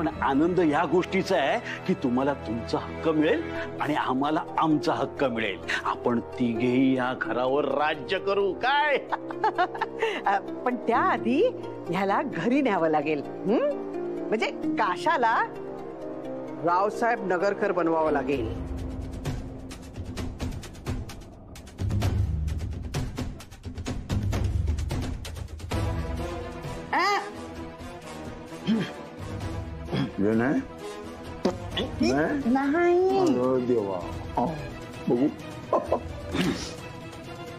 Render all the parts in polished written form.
पण आनंद या गोष्टीचा आहे की तुम्हाला तुमचा हक्क मिळेल आणि आम्हाला आमचा हक्क मिळेल. आपण तिघेही या घरावर राज्य करू. काय? पण त्याआधी ह्याला घरी न्यावं लागेल. म्हणजे काशाला रावसाहेब नगरकर बनवावं लागेल. नाही देवा बघू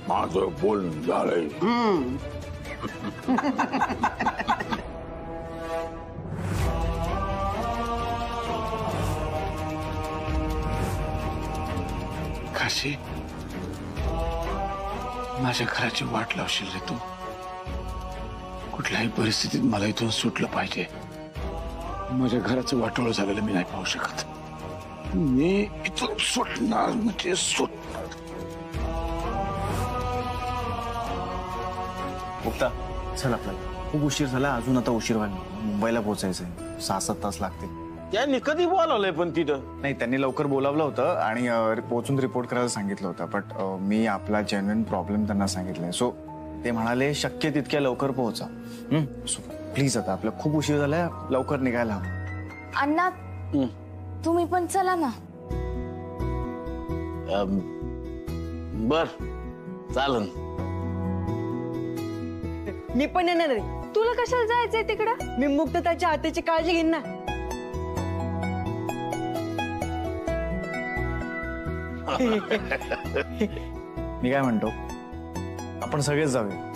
माझं बोल झालंय. काशी, माझ्या घराची वाट लावशील रे तू. कुठल्याही परिस्थितीत मला इथून सुटलं पाहिजे. माझ्या घराचं वाटोळं झालेलं मी नाही पाहू शकत. मी इथून सुटणार म्हणजे सुटणार. मुक्ता, चल आपल्याला खूप उशीर झाला. अजून आता उशीर व्हायला, मुंबईला पोहोचायचंय. 6-7 तास लागतील. त्यांनी कधी बोलावलंय पण तिथं? नाही, त्यांनी लवकर बोलावलं होतं आणि पोहोचून रिपोर्ट करायला सांगितलं होतं. बट मी आपला जेन्युइन प्रॉब्लेम त्यांना सांगितलाय. सो ते म्हणाले शक्य तितक्या लवकर पोहोचा. सो प्लीज, आता आपला खूप उशीर झालाय, लवकर निघायला हवं. अण्णा, तुम्ही पण चला ना. बर, चालन. मी पण येणार आहे. तुला कशाला जायचंय तिकडं? मी मुक्तताच्या हाताची काळजी घेईन ना. मी काय म्हणतो, आपण सगळेच जाऊया.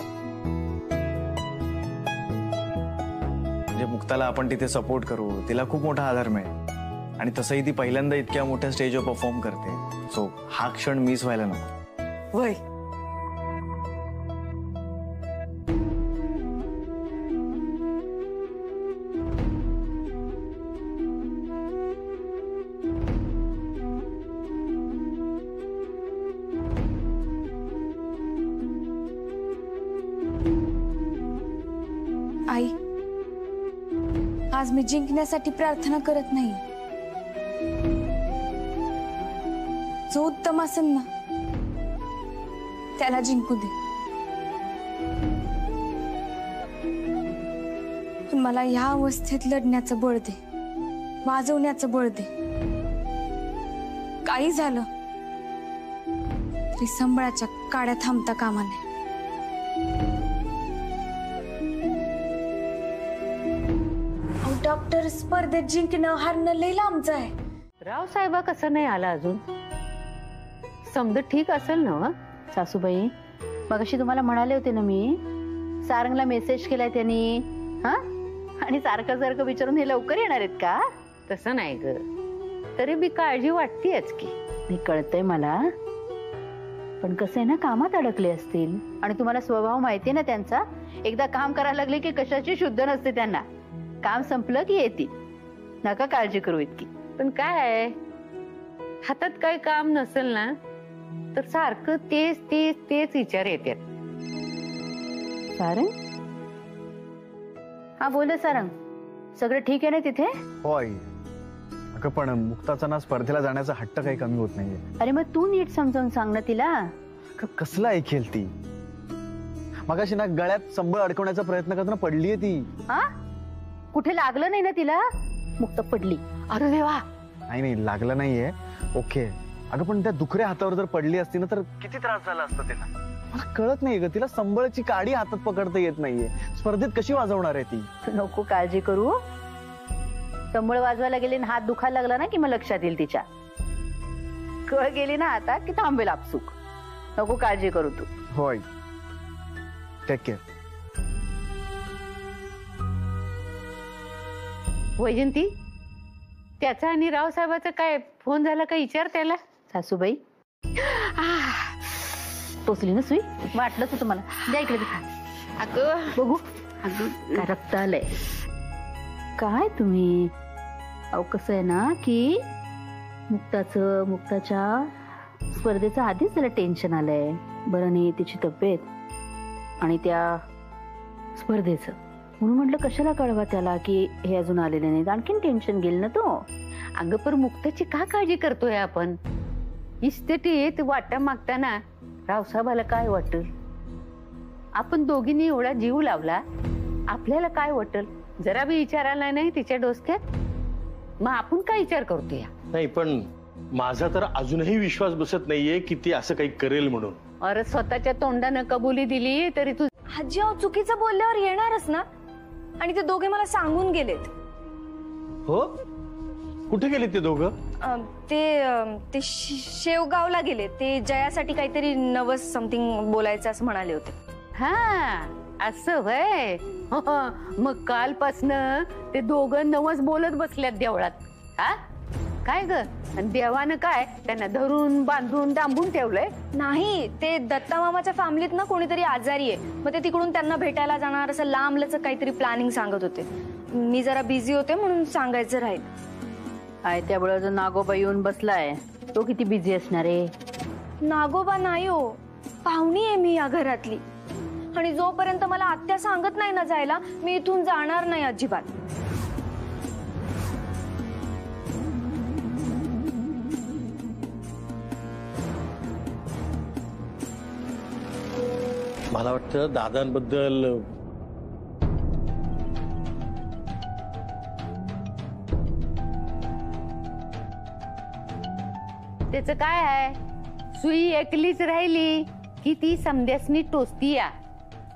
म्हणजे मुक्ताला आपण तिथे सपोर्ट करू, तिला खूप मोठा आधार मिळेल. आणि तसंही ती पहिल्यांदा इतक्या मोठ्या स्टेजवर परफॉर्म करते. सो हा क्षण मिस व्हायला नको. वय आई, आज मी जिंकण्यासाठी प्रार्थना करत नाही. जो उत्तम असेल ना त्याला जिंकू दे. पण मला ह्या अवस्थेत लढण्याचं बळ दे, वाजवण्याचं बळ दे. काही झालं तरी संबळाच्या काड्या थांबता कामा नये. डॉक्टर, स्पर्धेत जिंकणं हारणं लय लांबचं आहे. रावसाहेबा कसं नाही आला अजून? समज ठीक असेल ना सासूबाई? मगाशी तुम्हाला म्हणाले होते ना मी, सारंगला मेसेज केलाय त्यांनी. हा, आणि सारखं विचारून हे लवकर येणार आहेत का? तसं नाही ग, तरी बी काळजी वाटतेच की. नाही, कळतंय मला, पण कसं आहे ना, कामात अडकले असतील. आणि तुम्हाला स्वभाव माहितीये ना त्यांचा, एकदा काम करायला लागले की कशाची शुद्ध नसते त्यांना. काम संपलं की येतील. नका काळजी करू इतकी. पण काय आहे, हातात काही काम नसेल ना तर सारखं तेच तेच तेच विचार येतात. सारंग, हा बोल सारंग, सगळं ठीक आहे ना तिथे? होय. अगं पण मुक्ताचा ना स्पर्धेला जाण्याचा हट्ट काही कमी होत नाहीये. अरे मग तू नीट समजावून सांग ना तिला. कसला ऐकेल ती? मगाशी ना गळ्यात संबळ अडकवण्याचा प्रयत्न करताना पडलीये ती. हा, कुठे लागलं नाही ना तिला? मुक्त पडली. अरे देवा. नाही, लागलं नाहीये. ओके. अगं पण त्या दुखऱ्या हातावर जर पडली असती ना तर किती त्रास झाला असता तिला. मला कळत नाही ग, तिला संबळची काडी हातात पकडता येत नाहीये. स्पर्धेत कशी वाजवणार आहे ती? नको काळजी करू. संबळ वाजवायला गेली ना हात दुखायला लागला ना की मग लक्षात येईल तिच्या. कळ गेली ना आता की थांबेल आपसूक. नको काळजी करू तू. होय, टेक केअर. वैजंती, त्याचा आणि रावसाहेबाचा काय फोन झाला का विचार त्याला. सासूबाई टोचली ना सुई, वाटलंच होतं मला. द्या इकडे. अगं बघू, अगं काय रक्त आलंय. काय तुम्ही, अहो कसं आहे ना की मुक्ताच्या स्पर्धेचं आधीच त्याला टेन्शन आलंय. बरं नाही तिची तब्येत आणि त्या स्पर्धेचं. म्हणून म्हटलं कशाला कळवा त्याला की हे अजून आलेले नाहीत, आणखीन टेन्शन घेईल ना तो. अगं पण मुक्ताची का काळजी करतोय आपण? इस्टेटीत वाटा मागताना रावसाहेबाला काय वाटेल? आपण दोघींनी एवढा जीव लावला, आपल्याला काय वाटेल? जरा बी विचार आला नाही तिच्या डोसक्यात. मग आपण काय विचार करतोय? नाही पण माझा तर अजूनही विश्वास बसत नाहीये की ती असं काही करेल म्हणून. अरे स्वतःच्या तोंडानं कबुली दिली तरी तू आजी अहो चुकीचं बोलल्यावर येणारच ना. आणि ते दोघे मला सांगून गेलेत. हो, कुठे गेले ते दोघं? ते शेवगावला गेले. ते जयासाठी काहीतरी नवस समथिंग बोलायचं असं म्हणाले होते. हा असं व्हय. मग कालपासनं ते दोघं नवस बोलत बसल्यात देवळात. हा काय ग? आणि देवानं काय त्यांना धरून बांधून डांबून ठेवलंय? नाही, ते दत्ता मामाच्या फॅमिलीत ना कोणीतरी आजारी आहे. मग ते तिकडून त्यांना भेटायला जाणार असं लांबलचं काहीतरी प्लॅनिंग सांगत होते. मी जरा बिझी होते म्हणून सांगायचं राहील. त्यामुळे जो नागोबा येऊन बसलाय तो किती बिझी असणार आहे? नागोबा नाही हो, पाहुणी आहे मी या घरातली. आणि जोपर्यंत मला आत्या सांगत नाही ना जायला, मी इथून जाणार नाही अजिबात. मला वाटतं दादांबद्दल त्याच काय आहे? सुई एकलीच राहिली की ती समद्यासनी टोचतीया.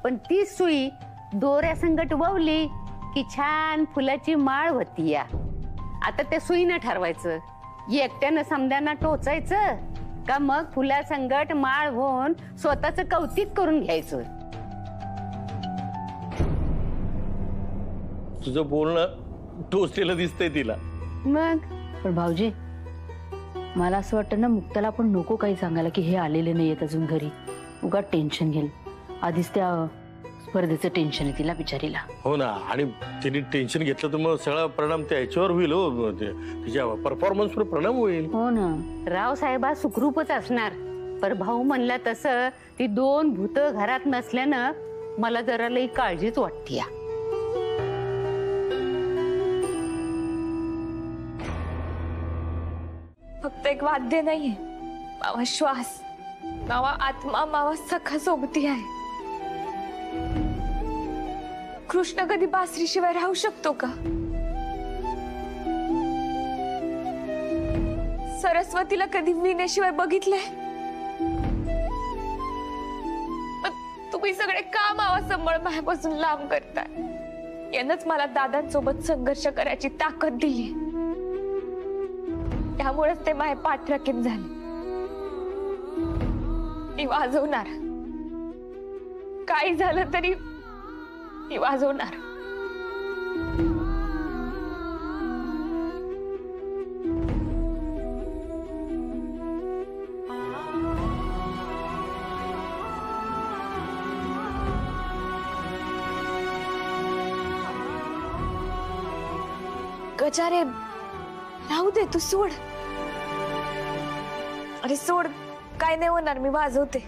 पण ती सुई दोऱ्या संगट ववली की छान फुलाची माळ होतीया. आता त्या सुईनं ठरवायचं एकट्यानं समद्यांना टोचायचं का मग फुला संगट माळ होऊन स्वतःच कौतिक करून घ्यायचं. तुझं बोलणं टोचलेलं दिसतंय तिला. मग पण भाऊजी मला असं वाटतं ना, मुक्ताला आपण नको काही सांगायला की हे आलेले नाहीयेत अजून घरी. उगा टेन्शन घेईल. आधीच त्या स्पर्धेचं टेन्शन आहे तिला बिचारीला. हो ना, आणि तिने टेन्शन घेतलं तर मग सगळा परिणाम त्या ह्याच्यावर होईल. हो, तिच्या परफॉर्मन्सवर परिणाम होईल. हो ना, रावसाहेबा सुखरूपच असणार. पर भाऊ म्हणला तसं ती दोन भूत घरात नसल्यानं मला जरा लई काळजीच वाटतीया. फक्त एक वाद्य नाहीये, मावा श्वास, मावा आत्मा, मावा सखा सोबती आहे. कृष्ण कधी बासरीशिवाय राहू शकतो का? सरस्वतीला कधी वीणेशिवाय बघितलंय? तुम्ही सगळे का मावा संबळ माझ्यापासून लांब करताय? यानंच मला दादांसोबत संघर्ष करायची ताकद दिली. त्यामुळेच ते माझे पाठराखीण झाले. मी वाजवणार, काही झालं तरी मी वाजवणार. गजारे राहू दे, तू सोड. अरे सोड, काय नाही होणार, मी वाजवते.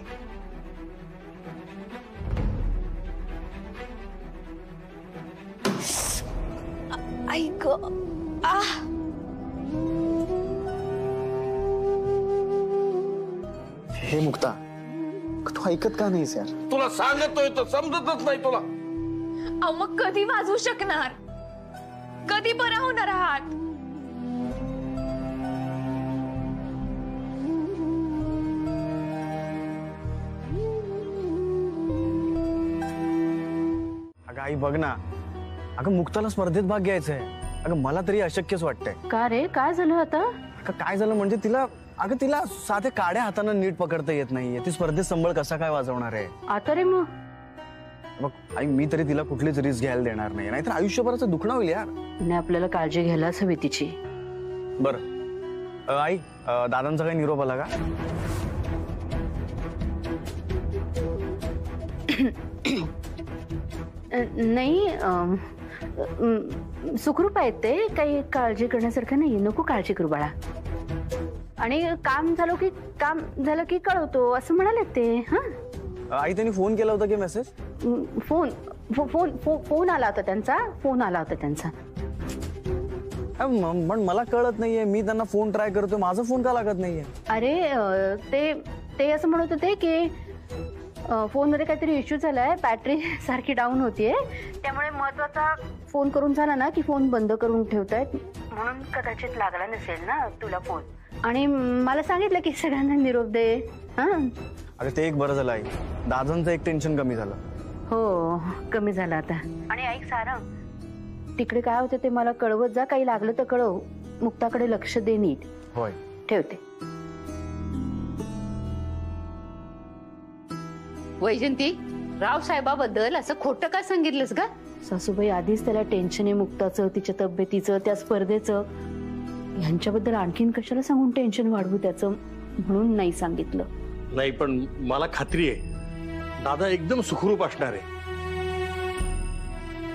ऐक हे मुक्ता, तू ऐकत का नाहीस यार? तुला सांगतोय तर समजतच नाही तुला. मग कधी वाजवू शकणार? कधी बरा होणार आहात? अगं आई बघ ना, अगं मुक्ताला स्पर्धेत भाग घ्यायचंय. अगं मला तरी अशक्यच वाटतंय. का रे, काय झालं आता? अगं काय झालं म्हणजे तिला साधे काड्या हाताने नीट पकडता येत नाहीये. ती स्पर्धेत संबळ कसा काय वाजवणार आहे? आता रे मग आई मी तरी तिला कुठलीच रिस्क घ्यायला देणार नाही, नाहीतर आयुष्यभराचं दुखणं होईल यार. आणि आपल्याला काळजी घ्यायलाच हवी तिची. बरं आई, दादांचा काही निरोप आला का? नाही, सुखरूप आहेत ते. काही काळजी करण्यासारखं नाही. नको काळजी करू बाळा. आणि काम झालं की कळवतो असं म्हणाले ते. हा आई त्यांनी फोन केला होता की मेसेज? फोन फोन आला होता त्यांचा. पण मला कळत नाहीये, मी त्यांना फोन ट्राय करतोय, माझा फोन का लागत नाहीये? अरे ते असं म्हणत होते की फोनमध्ये काहीतरी इश्यू झालाय, बॅटरी सारखी डाऊन होतीये, त्यामुळे महत्वाचा फोन करून झाला ना की फोन बंद करून ठेवतायत, म्हणून कदाचित लागला नसेल ना तुला फोन. आणि मला सांगितलं की सगळ्यांना निरोप दे. हा अरे ते एक बरं झालं आई, दादांचं एक टेन्शन कमी झालं. हो, कमी झालं आता. आणि ऐक सारंग, तिकडे काय होतं ते मला कळवत जा, काही लागलं तर कळव. मुक्ताकडे लक्ष दे नीट. होय. ठेवते. वैजंती, राव साहेबाबद्दल असं खोटं काय सांगितलंस का? सासूबाई, आधीच त्याला टेन्शन आहे मुक्ताचं, तिच्या तब्येतीचं, त्या स्पर्धेचं. ह्यांच्याबद्दल आणखीन कशाला सांगून टेन्शन वाढवू त्याचं, म्हणून नाही सांगितलं. नाही, पण मला खात्री आहे दादा एकदम सुखरूप असणार आहे.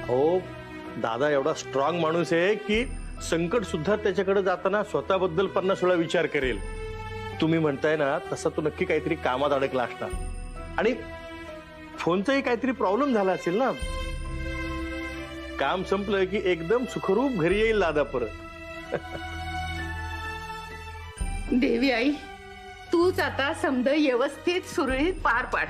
हो, दादा एवढा स्ट्रॉंग माणूस आहे की संकट सुद्धा त्याच्याकडे जाताना स्वतःबद्दल 50 वेळा विचार करेल. तुम्ही म्हणताय ना तसा तो नक्की काहीतरी कामात अडकला असणार. आणि फोनचाही काहीतरी प्रॉब्लेम झाला असेल ना. काम संपलं की एकदम सुखरूप घरी येईल दादा परत. देवी आई, तूच आता समज व्यवस्थित सुरळीत पार पाड.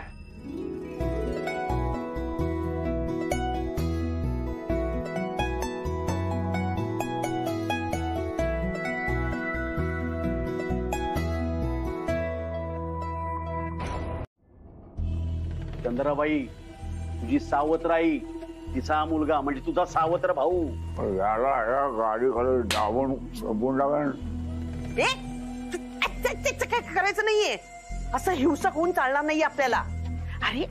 चंद्राबाई, तुझी सावत्राई, तिचा मुलगा म्हणजे तुझा सावत्र भाऊ. याला या गाडी खाली डावून बुंडावून काय करायचं नाहीये. असं हिंसक होऊन चालणार नाहीये आपल्याला. अरे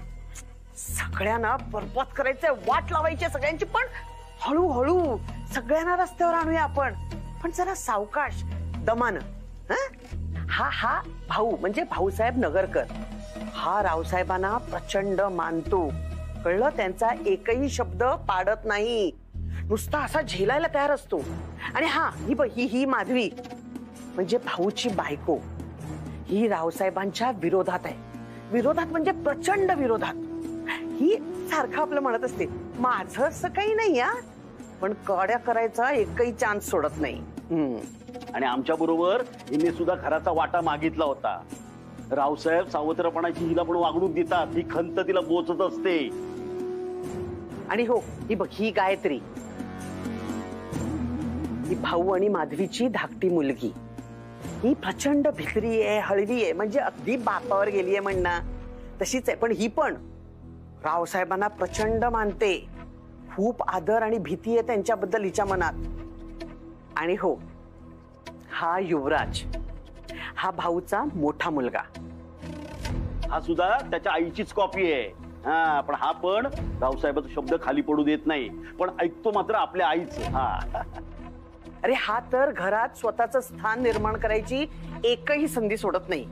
सगळ्यांना बरबाद करायचंय, वाट लावायची सगळ्यांची, पण हळूहळू सगळ्यांना रस्त्यावर आणूया आपण, पण जरा सावकाश, दमानं. हा भाऊ म्हणजे भाऊसाहेब नगरकर, हा रावसाहेबांना प्रचंड मानतो, कळलं? त्यांचा एकही शब्द पाडत नाही, नुसता असा झेलायला तयार असतो. आणि हा ही माधवी म्हणजे भाऊची बायको, ही रावसाहेबांच्या विरोधात आहे. विरोधात म्हणजे प्रचंड विरोधात. ही सारखं आपलं म्हणत असते, माझं असं काही नाही हा, पण कड्या करायचा एकही चान्स सोडत नाही. आणि आमच्या बरोबर हिने सुद्धा घराचा वाटा मागितला होता. रावसाहेब सावत्रपणाची हिला पण वागणूक देतात, ही खंत तिला बोचत असते. आणि हो, ही बघ, ही गायत्री, ही भाऊ आणि माधवीची धाकटी मुलगी. ही प्रचंड भित्री आहे, हळवी आहे, म्हणजे अगदी बापावर गेली आहे म्हणणं तशीच आहे. पण ही पण रावसाहेबांना प्रचंड मानते, खूप आदर आणि भीती आहे त्यांच्याबद्दल हिच्या मनात. आणि हो, हा युवराज, हा भाऊचा मोठा मुलगा, हा सुद्धा त्याच्या आईचीच कॉपी आहे. हा, पण हा पण रावसाहेबाचा शब्द खाली पडू देत नाही, पण ऐकतो मात्र आपल्या आईचं. हा, अरे हा तर घरात स्वतःचं स्थान निर्माण करायची एकही संधी सोडत नाही.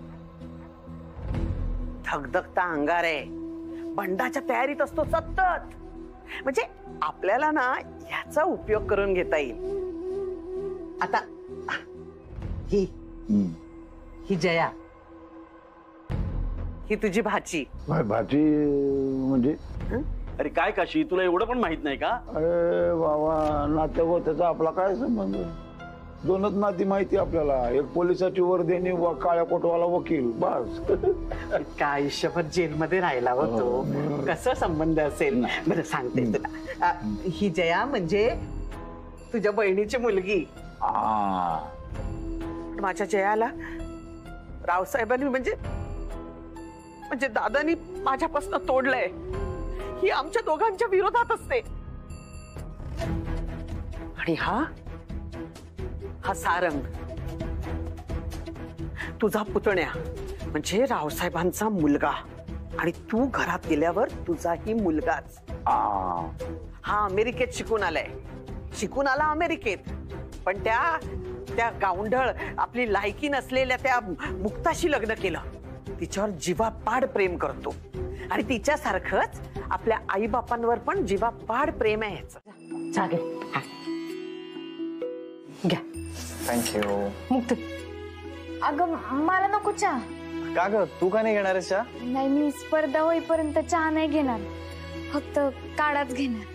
धगधगता अंगार आहे, बंडाच्या तयारीत असतो सतत. म्हणजे आपल्याला ना याचा उपयोग करून घेता येईल. आता ही जया, ही तुझी भाची. भाची म्हणजे? अरे काय काशी, तुला एवढं पण माहित नाही का? अरे बाबा, नातेवाईकाचा आपला काय संबंध? दोनच नाती माहिती आपल्याला, एक पोलिसाची वर्दी आणि काळ्या कोटवाला वकील, बस. का आयुष्यभर जेलमध्ये राहिला होतो, कसा संबंध असेल? बरं सांगते तुला, ही जया म्हणजे तुझ्या बहिणीची मुलगी. माझ्या जयाला रावसाहेबांनी म्हणजे दादानी माझ्यापासून तोडलंय. ही आमच्या दोघांच्या विरोधात असते. आणि हा सारंग, तुझा पुतण्या, म्हणजे रावसाहेबांचा मुलगा. आणि तू घरात गेल्यावर तुझाही मुलगाच. हा अमेरिकेत शिकून आलाय, शिकून आला अमेरिकेत, पण त्या गावंढळ आपली लायकी नसलेल्या त्या मुक्ताशी लग्न केलं. तिच्यावर जीवापाड प्रेम करतो, आणि तिच्यासारखंच आपल्या आई बापांवर पण जीवापाड प्रेम आहे ह्याचं. चालेल, घ्या. थँक्यू. मुक्त. अगं मला नको चहा. का ग, तू का नाही घेणार चहा? नाही, मी स्पर्धा होईपर्यंत चहा नाही घेणार. फक्त काढाच घेणार.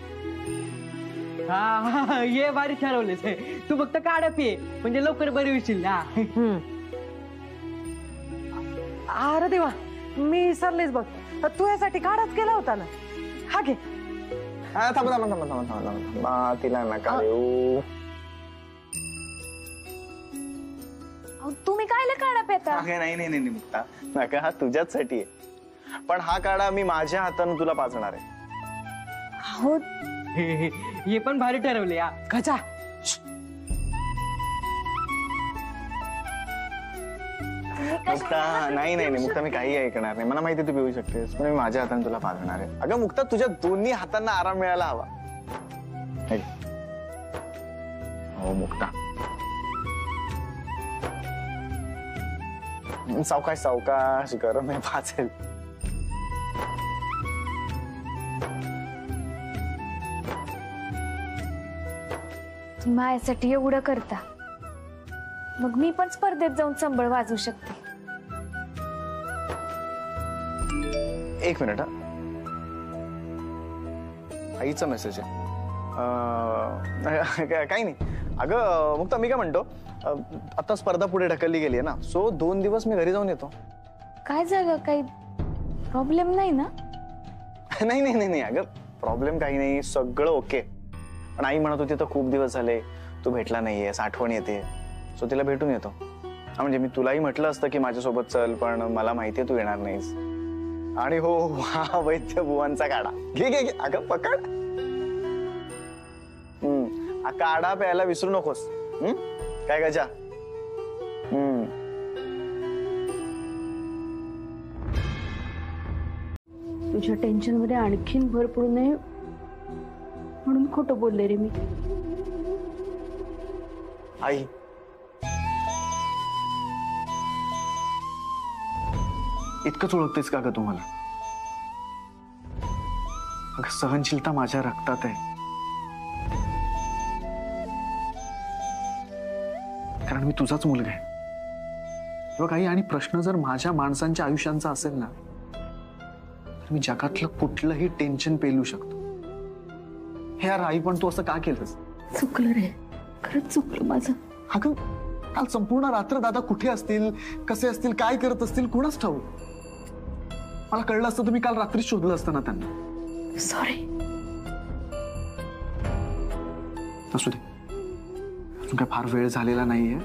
हा ये भारी ठरवलेस. तू फक्त काढा पे म्हणजे लवकर बरी होशील ना. अरे देवा, मी विसरलेच बघ. तू यासाठी काढाच केला होता ना. हा घे. तिला नका देऊ. तुम्ही कायला काढा पेता? नाही मुक्ता, नका. हा तुझ्याचसाठी आहे. पण हा काढा मी माझ्या हाताने तुला पाजणार आहे. हो, हे पण भारी ठरवले. गजा, मुक्ता नाही मुक्ता, मी काही ऐकणार नाही. मला माहिती तू पिऊ शकतेस, पण मी माझ्या हाताने तुला पाजणार आहे. अगं मुक्ता, तुझ्या दोन्ही हातांना आराम मिळायला हवा. हो मुक्ता, सावकाश सावकाश, गरम आहे, पाचेल. तुम्ही माझ्यासाठी एवढं करता, मग मी पण स्पर्धेत जाऊन संबळ वाजवू शकते. एक मिनिट. आईचा मेसेज आहे. काही नाही. अगं मुक्ता, मी काय म्हणतो, आता स्पर्धा पुढे ढकलली गेली आहे ना, सो 2 दिवस मी घरी जाऊन येतो. काय झालं? काही प्रॉब्लेम नाही ना? नाही अगं, प्रॉब्लेम काही नाही, सगळं ओके. पण आई म्हणत होती तर खूप दिवस झाले तू भेटला नाहीयेस, आठवण येते, सो तिला भेटून येतो. म्हणजे मी तुलाही म्हटलं असतं की माझ्यासोबत चल, पण मला माहितीये तू येणार नाहीस. आणि हो, हा वैद्य बुवांचा काढा घे. अगं पकड. काढा प्यायला विसरू नकोस. काय गजा? तुझ्या टेन्शन मध्ये आणखीन भर पडू नये म्हणून खोटं बोलले रे मी. आई, इतकंच ओळखतेस का ग तुम्हाला? अगं सहनशीलता माझ्या रक्तात आहे. कारण मी तुझाच मुलगा आहे. बघ आई, आणि प्रश्न जर माझ्या माणसांच्या आयुष्यांचा असेल ना, तर मी जगातलं कुठलंही टेन्शन पेलू शकतो. हे यार आई, पण तू असं का केलंस? चुकलं रे, खरंच चुकलं माझं. अगं काल संपूर्ण रात्र दादा कुठे असतील, कसे असतील, काय करत असतील, कुणाच ठाऊक. मला कळलं असतं तर मी काल रात्री शोधलं असतं ना त्यांना. सॉरी. असू दे, अजून काय फार वेळ झालेला नाहीये.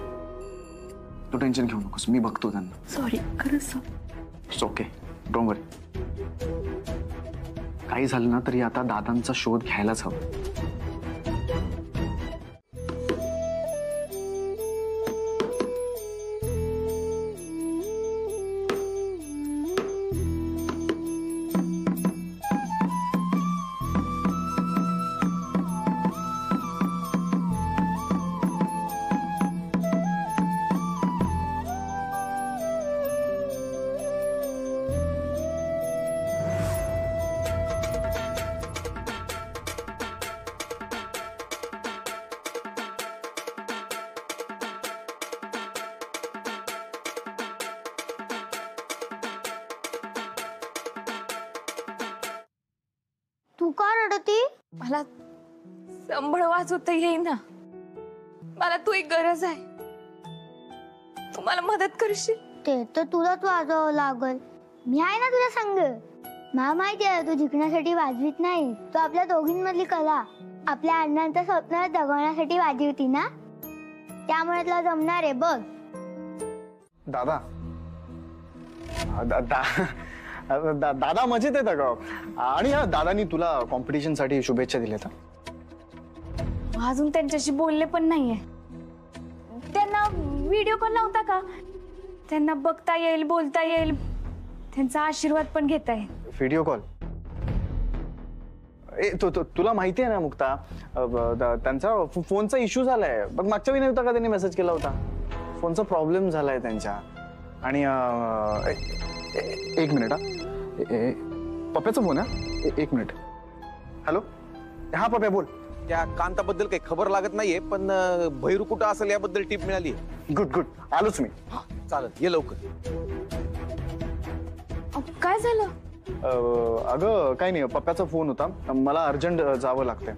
तू टेन्शन घेऊ नकोस, मी बघतो त्यांना. सॉरी, खरंच सॉरी. इट्स ओके, डोंट वरी. काही झालं ना तरी आता दादांचा शोध घ्यायलाच हवा. तू का रडती? मला संबळ वाजवता येईना. मला तू एक गरज आहे. तू मला मदत करशील? ते तर तुलाच वाजवावं लागल. मी आहे ना तुझ्या संग. मला माहिती आहे तू जिंकण्यासाठी वाजवीत नाही, तू आपल्या दोघींमधली कला आपल्या अण्णांचं स्वप्न जगवण्यासाठी वाजवती ना, त्यामुळे तुला जमणार आहे बघ. दादा दादा मजेत आहेत अगं. आणि दादानी तुला कॉम्पिटिशन साठी शुभेच्छा दिल्या. अजून त्यांच्याशी बोलले पण नाहीये. त्यांना व्हिडिओ कॉल लावता का? त्यांना बघता येईल, बोलता येईल, त्यांचा आशीर्वाद पण घेता येईल. Video call? तुला माहिती आहे ना मुक्ता, त्यांचा फोनचा इश्यू झालाय बघ. मागच्या वेळी नव्हता का त्यांनी मेसेज केला होता? फोनचा प्रॉब्लेम झालाय त्यांच्या. आणि एक मिनिट, पप्प्याचा फोन आहे. एक मिनिट. हॅलो, हा पप्प्या बोल. त्या कांताबद्दल काही खबर लागत नाहीये, पण भैरू कुठं असेल याबद्दल टीप मिळाली. गुड, आलोच मी. हा चालेल, ये लवकर. काय झालं? अगं काही नाही, पप्प्याचा फोन होता, मला अर्जंट जावं लागतंय.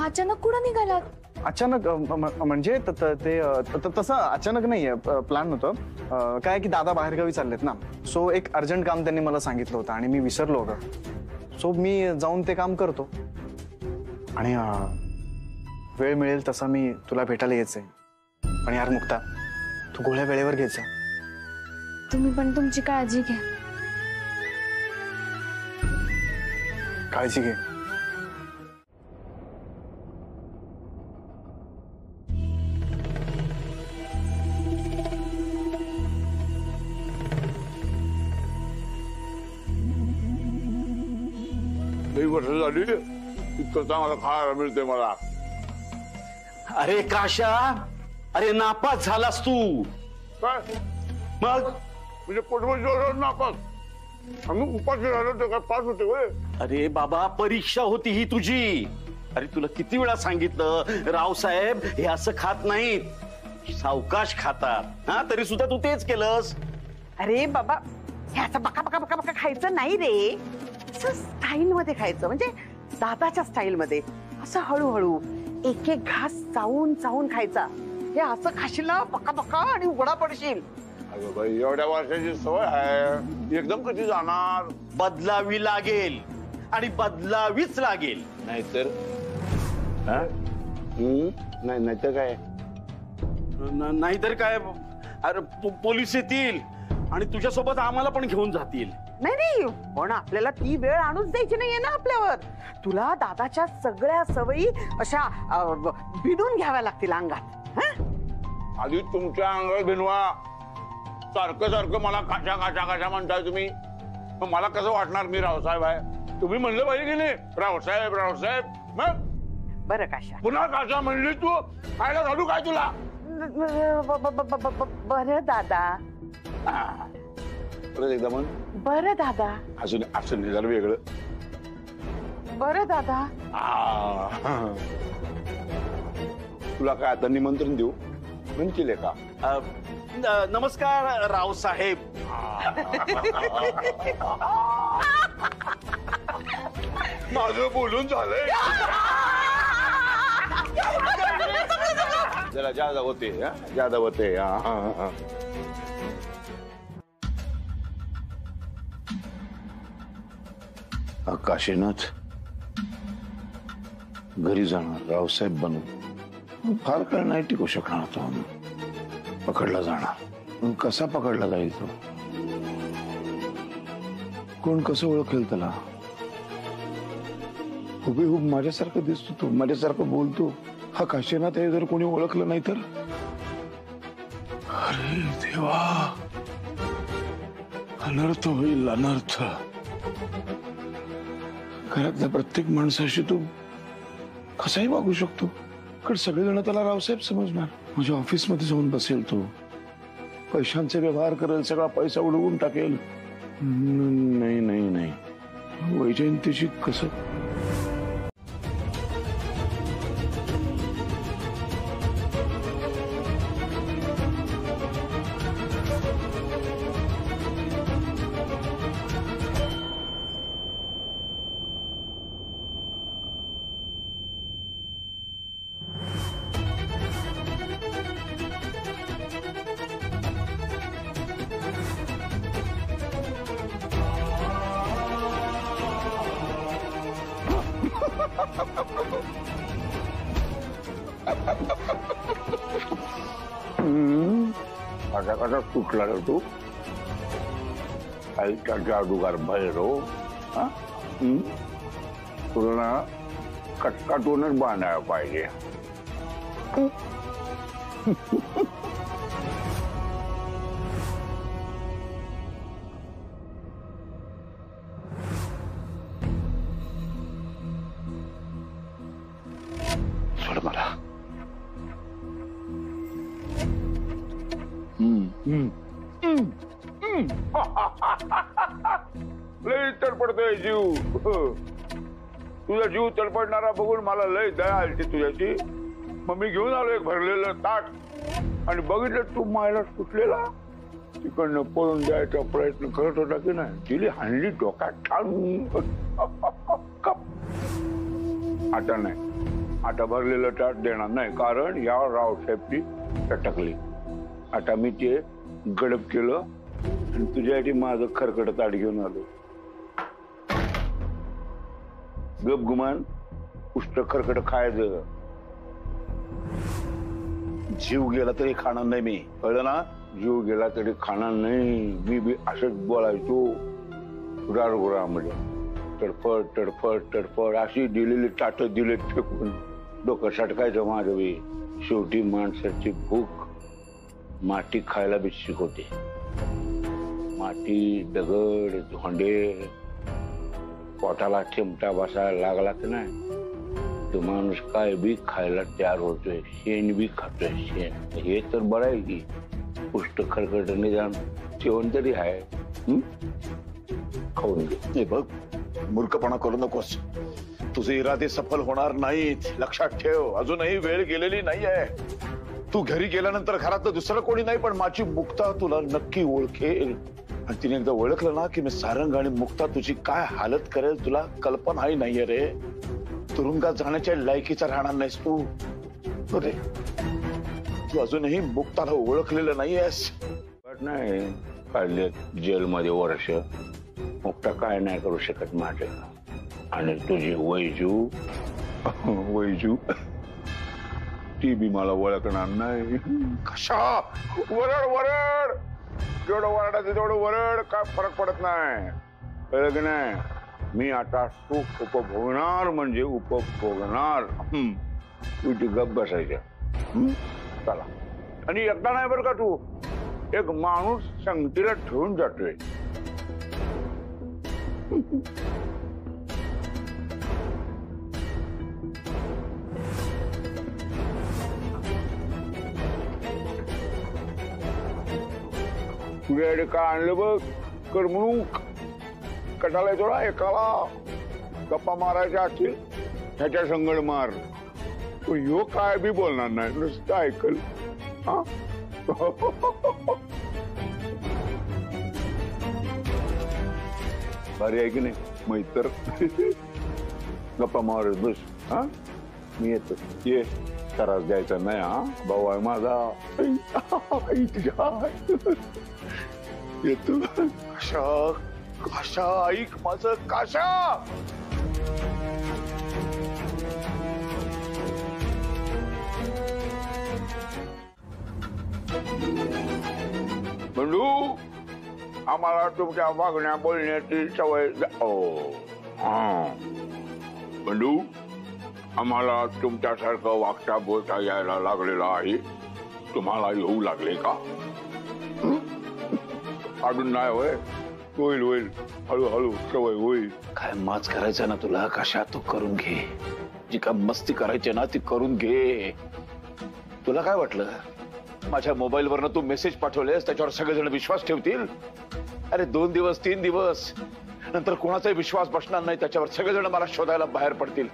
अचानक कुठं निघालात? अचानक म्हणजे तसं अचानक नाहीये, प्लॅन होतं. काय की दादा बाहेरगावी चाललेत ना, सो एक अर्जंट काम त्यांनी मला सांगितलं होतं आणि मी विसरलो होतं. सो मी जाऊन ते काम करतो आणि वेळ मिळेल तसा मी तुला भेटायला यायचंय. पण यार मुक्ता, तू गोळ्या वेळेवर घ्यायचा. तुम्ही पण तुमची काळजी घ्या. काळजी घे. लई वर्ष झाली इतकं चांगलं खायला मिळते मला. अरे काशा, अरे नापास झालास तू. काय मग म्हणजे पोटभर नापास, आम्ही उपाशी राहिलो तर काय पास होते होय? अरे बाबा, परीक्षा होती ही तुझी. अरे तुला किती वेळा सांगितलं, रावसाहेब हे असं खात नाहीत, सावकाश खातात. हा, तरी सुद्धा तू तेच केलंस. अरे बाबा, हे असं बका बका बका बका खायचं नाही रे. असं स्टाईल मध्ये खायचं, म्हणजे दादाच्या स्टाईल मध्ये. असं हळूहळू एक एक घास चावून चावून खायचा. हे असं खाशील ना बका बका आणि उघडा पडशील. अगं बाई, एवढ्या वर्षाची सवय आहे, एकदम कधी जाणार? बदलावी लागेल आणि बदलावीच लागेल. नाहीतर नाहीतर काय? नाहीतर काय? अरे पोलीस येतील आणि तुझ्यासोबत आम्हाला पण घेऊन जातील. नाही नाही, पण आपल्याला ती वेळ आणूच द्यायची नाहीये ना आपल्यावर. तुला दादाच्या सगळ्या सवयी अशा भिनून घ्याव्या लागतील अंगात. आधी तुमच्या अंगावर भिनवा. सारखं सारखं मला काशा काशा काशा म्हणताय तुम्ही, मग मला कसं वाटणार? मी रावसाहेब आहे, तुम्ही म्हणलं पाहिजे की नाही रावसाहेब रावसाहेब. मग बरं काशा, पुन्हा काशा म्हणली तू, खायला घालू काय तुला? बरं दादा. परत एकदा म्हण. बरं दादा. अजून असं जरा वेगळं. बरं दादा. तुला काय आता निमंत्रण देऊ म्हणतील का? नमस्कार रावसाहेब. माझं बोलून झालंय. जरा ज्यादा होते, ज्यादा होते. काशीनाथ घरी जाणार, रावसाहेब बनून फार काळ नाही टिकू शकणार तो. पकडला जाणार. कसा पकडला जाईल तो? कोण कसं ओळखेल त्याला? हुबेहूब माझ्यासारखं दिसतो तो, माझ्यासारखं बोलतो. हा काशीनाथ आहे, जर कोणी ओळखलं नाही तर? अरे देवा, अनर्थ होईल, अनर्थ. घरातल्या प्रत्येक माणसाशी तू कसाही वागू शकतो. कारण सगळेजण त्याला रावसाहेब समजणार. माझ्या ऑफिस मध्ये जाऊन बसेल तो, पैशांचे व्यवहार करेल, सगळा पैसा उडवून टाकेल. नाही नाही नाही, वैजयंतीशी कसं? कसा कसा कुठला रे तू? आईचा जादूगार भैरव. तुला ना कटकाटूनच बांधायला पाहिजे. सोड मला. लय तडपडतोय जीव. तुझा जीव तडपडणारा बघून मला लय दया आली तुझ्याची. मग मी घेऊन आलो एक भरलेलं ताट आणि बघितलं तू मायला सुटलेला. तिकडनं पळून द्यायचा प्रयत्न करत होता की नाही, तिने हाणली डोक्यात ठाणून. आता नाही, आता भरलेलं ताट देणार नाही, कारण या रावसाहेबची टटकली. आता मी ते गडप केलं आणि तुझ्यासाठी माझं खरकट ताट घेऊन आलो. गप गुमान पुष्ट खरकट खायचं. जीव गेला तरी खाणार नाही मी, कळलं ना? जीव गेला तरी खाणार नाही मी. बी असंच बोलायचो रारगुरामध्ये. तडफड तडफड तडफड अशी दिलेली ताट दिले फेकून डोकं सटकायचं माझं बी. शेवटी माणसाची भूक माती खायला बी शिकवते. माती, दगड, धोंडे पोटाला चिमटा बसायला लागला की नाही, तो माणूस काय बी खायला तयार होतोय. शेण बी खातोय, शेण. हे तर बरं आहे की पुष्ट खरकट निदान जेवण तरी आहे. खाऊन घे. बघ, मूर्खपणा करू नकोस. तुझे इरादे सफल होणार नाहीत, लक्षात ठेव. अजूनही वेळ गेलेली नाहीये. तू घरी गेल्यानंतर घरात दुसरं कोणी नाही, पण माझी मुक्ता तुला नक्की ओळखेल. आणि तिने एकदा ओळखलं ना की मी सारंग आणि मुक्ता तुझी काय हालत करेल तुला कल्पनाही नाहीये रे. तुरुंगात जाण्याच्या लायकीचा राहणार नाहीस तू. रे तू अजूनही मुक्ताला ओळखलेलं नाहीयेस. नाही काढले जेलमध्ये वर्ष, मुक्ता काय नाही करू शकत माझे. आणि तुझी वैजू वैजू ती बी मला ओळखणार नाही. कशा वरड वरड, जेवढं वरडाचं तेवढं वरड, काय फरक पडत नाही. कळलं की नाही? मी आता सुख उपभोगणार म्हणजे उपभोगणार. तुझी गप बसायचं. चला. आणि एकदा नाही बरं का, तू एक माणूस संगतीला ठेवून जातोय. तुझ्याकडे काय आणलं बघ, करमणूक. कटाला येतो ना एकाला. गप्पा मारायच्या असतील ह्याच्या संगड मार. ह्यो काय बी बोलणार नाही, नुसतं ऐकल. हा भारी आहे की नाही मैत्र. गप्पा मारत बस. हा मी येतो. ये, त्रास द्यायचा नाही. हा भाऊ आहे माझा. येतो. कशा कशा ऐक माझं. कशा बंडू, आम्हाला तुमच्या वागण्या बोलण्याची सवय. बंडू, आम्हाला तुमच्यासारखं वागता बोलता यायला लागलेलं आहे. तुम्हाला येऊ लागले का? अजून नाही होय? होईल होईल, हळूहळू सवय होईल. काय माच करायचं ना तुला? कशा तू करून घे. जी काय मस्ती करायची ना ती करून घे. तुला काय वाटलं माझ्या मोबाईलवरनं तू मेसेज पाठवलेस त्याच्यावर सगळेजण विश्वास ठेवतील? अरे 2 दिवस 3 दिवस नंतर कोणाचाही विश्वास बसणार नाही त्याच्यावर. सगळेजण मला शोधायला बाहेर पडतील.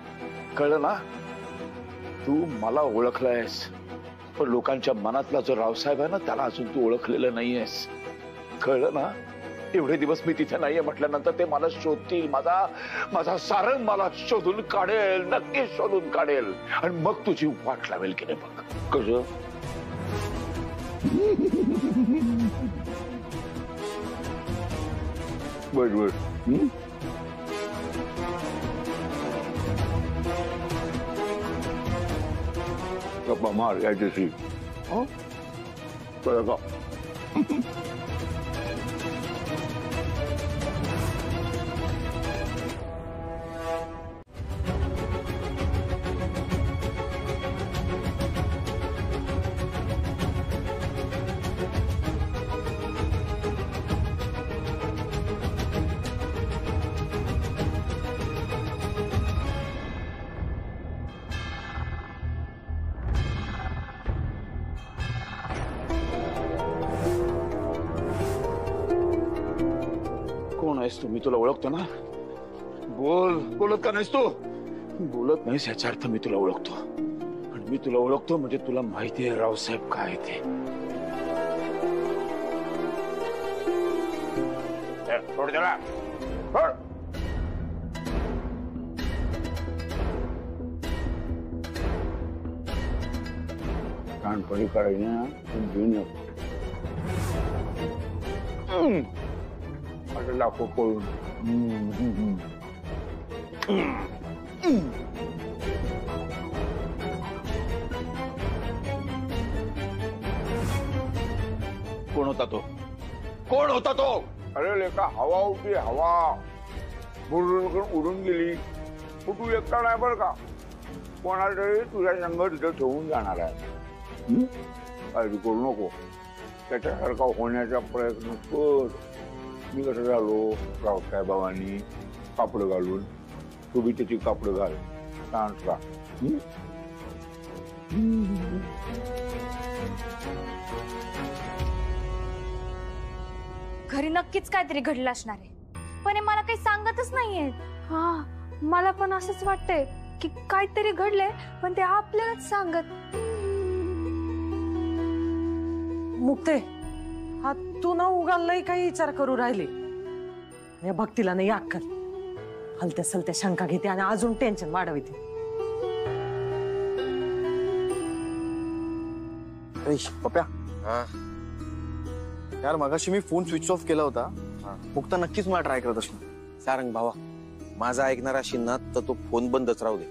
कळलं ना? तू मला ओळखलायस, पण लोकांच्या मनातला जो रावसाहेब आहे ना त्याला अजून तू ओळखलेलं नाहीयेस. कळलं ना? एवढे दिवस मी तिथे नाहीये म्हटल्यानंतर ते मला शोधतील. माझा सारंग मला शोधून काढेल, नक्की शोधून काढेल. आणि मग तुझी वाट लावेल की नाही बघ. कसं? बस बस. गप्पा मार याच्याशी. कळलं का? कोण आहेस तू? मी तुला ओळखतो ना. बोल. बोलत का नाहीस तू? बोलत नाहीस याचा अर्थ मी तुला ओळखतो. आणि मी तुला ओळखतो म्हणजे तुला माहिती आहे रावसाहेब काय ते. सोड त्याला सोड. कानपडी काढायची ना घेऊन ये. आता लाखो पळून. कोण होता तो? कोण होता तो? अरे लेका हवा होती हवा बुरून उडून गेली. तू एकटा नाही बरं का, कोणाला तरी तुझ्या संग तिथे ठेवून जाणार आहे. काळजी करू नको, त्याच्यासारखा होण्याचा प्रयत्न कर. मी कसं झालो रावसाहेबांनी कापड घालून, तू बी त्याची कापड घाल. शांत राहा. घरी नक्कीच काहीतरी घडलं असणार आहे, पण हे मला काही सांगतच नाहीये. हा, मला पण असंच वाटतंय की काहीतरी घडलंय, पण ते आपल्यालाच सांगत. मुक्ते, हा तू ना उगालही काही विचार करू राहिली. या भक्तीला नाही अक्कल, हलत्या सलत्या शंका घेते आणि अजून टेन्शन वाढवते. पप्या, यार मगाशी मी फोन स्विच ऑफ केला होता. मुक्ता नक्कीच मला ट्राय करत असणार. सारंग भावा, माझा ऐकणार असेल ना तर तो फोन बंदच राहू दे.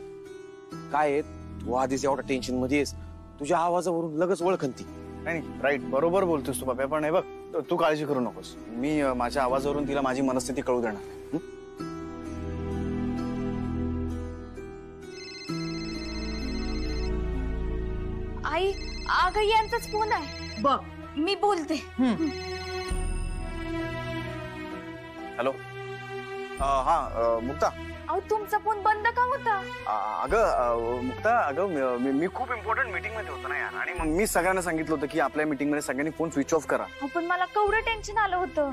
काय आहे, तू आधीच एवढा टेन्शन मध्ये आहेस, तुझ्या आवाजावरून लगेच ओळखन ती. नाही राईट, बरोबर बोलतोस तू पप्या. पण हे बघ, तू काळजी करू नकोस. मी माझ्या आवाजावरून तिला माझी मनस्थिती कळू देणार. आई, अगं यांचाच फोन आहे बघ, मी बोलते. हॅलो. हा मुक्ता. अहो, तुमचा फोन बंद का होता? अगं मुक्ता, अगं मी खूप इम्पॉर्टंट मीटिंग मध्ये होतो ना यार, आणि मग मी सगळ्यांना सांगितलं होतं की आपल्या मीटिंग मध्ये सगळ्यांनी फोन स्विच ऑफ करा. पण मला केवढं टेन्शन आलं होतं.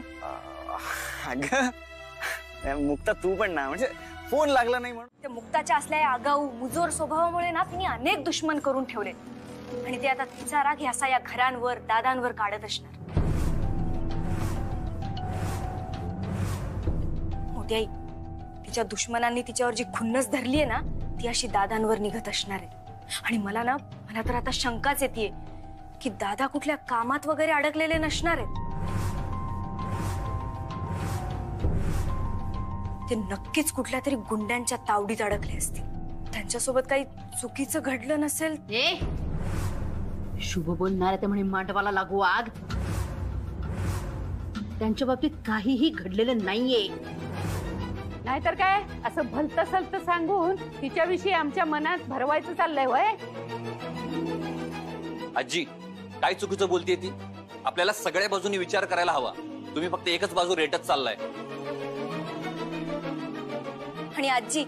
अगं मुक्ता, तू पण ना, म्हणजे फोन लागला नाही म्हणून. त्या मुक्ताच्या असल्या या आगाऊ मुजोर स्वभावामुळे ना तिने अनेक दुश्मन करून ठेवले, आणि ते आता तिचा राग ह्यासा या घरांवर दादांवर काढत असणार. मोठी आई, तिच्या दुश्मनांनी तिच्यावर जी खुन्नस धरलीये ना, ती अशी दादांवर निघत असणार आहे. आणि मला तर आता शंकाच येते की दादा कुठल्या कामात वगैरे अडकलेले नसणार आहेत. ते नक्कीच कुठल्या तरी गुंड्यांच्या तावडीत अडकले असतील. त्यांच्यासोबत काही चुकीचं घडलं नसेल. शुभ बोलणार ते म्हणे मांडवाला लागू आग. त्यांच्या बाबतीत काहीही घडलेलं नाहीये. नाहीतर काय, असं भलत सलत सांगून तिच्याविषयी आमच्या मनात भरवायचं चाललंय वय. आजी, काय चुकीचं बोलतेय ती? आपल्याला सगळ्या बाजूनी विचार करायला हवा. तुम्ही फक्त एकच बाजू रेटत चाललाय. आणि आजी,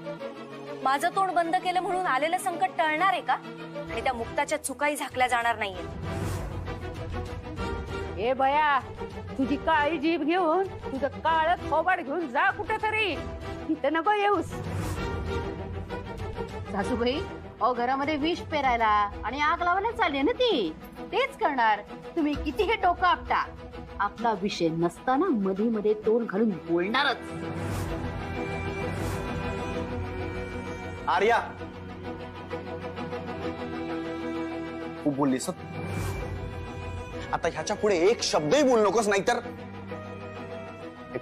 माझं तोंड बंद केलं म्हणून आलेलं संकट टळणार आहे का? आणि त्या मुक्ताच्या चुकाही झाकल्या जाणार नाहीये. ए बया, तुझी काळी जीभ घेऊन तुझं काळच खोबाड घेऊन जा कुठेतरी, इथं नको येऊस. सासूबाई, अहो घरामध्ये विष पेरायला आणि आग लावायला चालली ना ती, तेच करणार. तुम्ही किती हे डोकं आपटा, आपला विषय नसताना मध्ये मध्ये तोंड घालून बोलणारच. आर्या, खूप बोललीस. आता ह्याच्या पुढे एक शब्दही बोलू नकोस, नाहीतर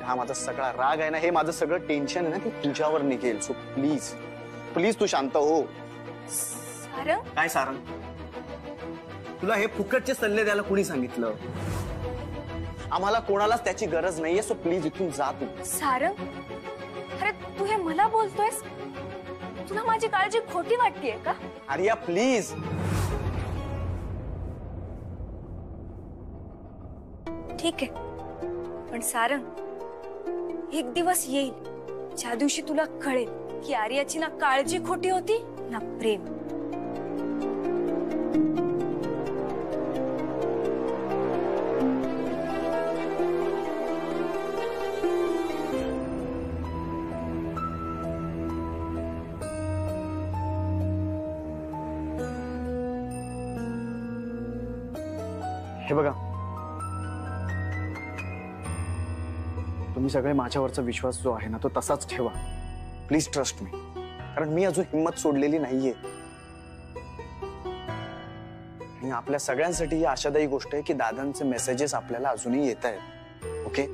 हा माझा सगळा राग आहे ना, हे माझं सगळं टेन्शन आहे ना, ते तुझ्यावर निघेल. सो प्लीज प्लीज तू शांत हो. सारंग? काय सारंग? तुला हे फुकटचे सल्ले द्यायला कोणी सांगितलं? आम्हाला कोणालाच त्याची गरज नाहीये. सो प्लीज इथून जा तू. सारंग, अरे तू हे मला बोलतोयस? तुला माझी काळजी खोटी वाटतेय का? आर्या प्लीज. ठीक आहे, पण सारंग, एक दिवस येईल ज्या दिवशी तुला कळेल की आर्याची ना काळजी खोटी होती ना प्रेम. हे बघा, तुम्ही सगळे माझ्यावरचा विश्वास जो आहे ना तो तसाच ठेवा. प्लीज ट्रस्ट मी, कारण मी अजून हिंमत सोडलेली नाहीये. आणि आपल्या सगळ्यांसाठी ही आशादायी गोष्ट आहे की दादांचे मेसेजेस आपल्याला अजूनही येत आहेत. ओके